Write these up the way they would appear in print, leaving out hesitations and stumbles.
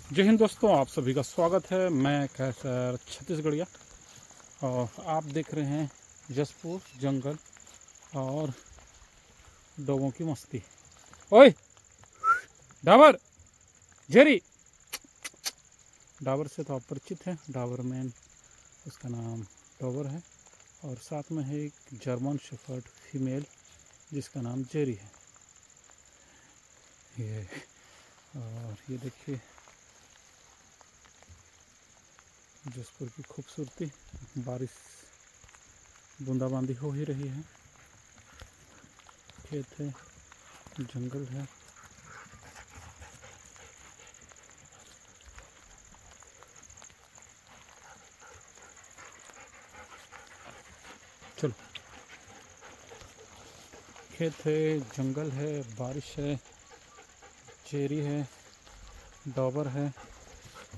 जय हिंद दोस्तों, आप सभी का स्वागत है। मैं कैसर छत्तीसगढ़िया और आप देख रहे हैं जसपुर जंगल और डोगों की मस्ती। ओए डाबर जेरी, डाबर से तो आप परिचित हैं। डाबर मैन उसका नाम डाबर है और साथ में है एक जर्मन शेफर्ड फीमेल जिसका नाम जेरी है। ये देखिए जसपुर की खूबसूरती। बारिश बूंदाबांदी हो ही रही है। खेत है, जंगल है। चलो, खेत है, जंगल है, बारिश है, चेरी है, डॉबर है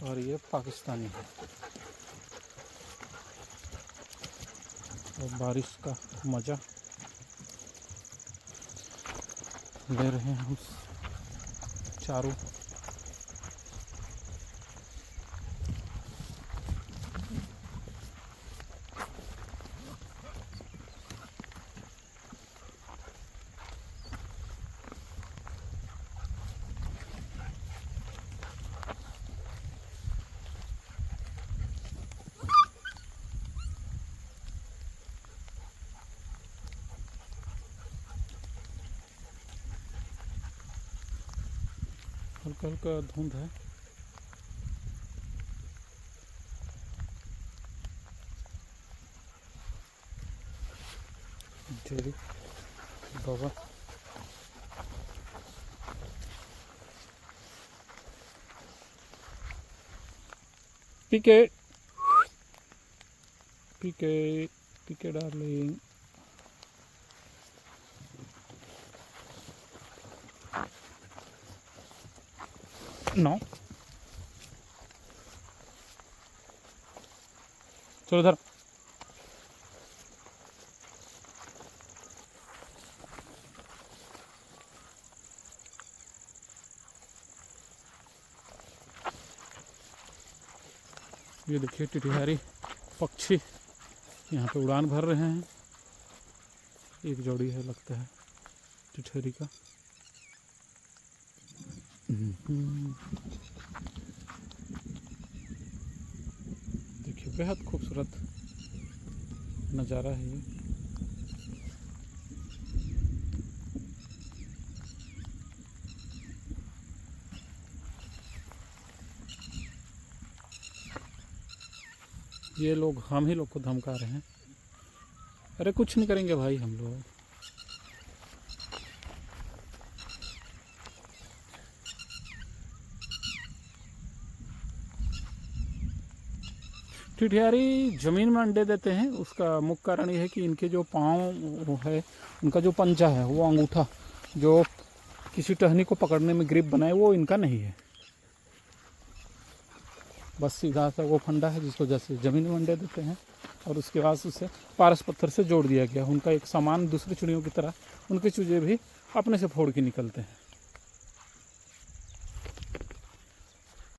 और ये पाकिस्तानी है। और बारिश का मज़ा ले रहे हैं हम चारों। हल्का हल्का धुंध है। जेरी बाबा पीके पीके पीके डार्लिंग। नो चलो इधर। ये देखिए टिटहारी पक्षी यहाँ पे उड़ान भर रहे हैं। एक जोड़ी है लगता है टिटहरी का। देखिए बेहद खूबसूरत नज़ारा है ये लोग हम ही लोग को धमका रहे हैं। अरे कुछ नहीं करेंगे भाई हम लोग। टिटहारी ज़मीन में अंडे देते हैं। उसका मुख्य कारण ये है कि इनके जो पाँव है, उनका जो पंजा है, वो अंगूठा जो किसी टहनी को पकड़ने में ग्रिप बनाए, वो इनका नहीं है। बस सीधा सा वो फंडा है जिसको जैसे ज़मीन में अंडे देते हैं और उसके बाद उसे पारस पत्थर से जोड़ दिया गया। उनका एक सामान दूसरी चिड़ियों की तरह उनके चूजे भी अपने से फोड़ के निकलते हैं।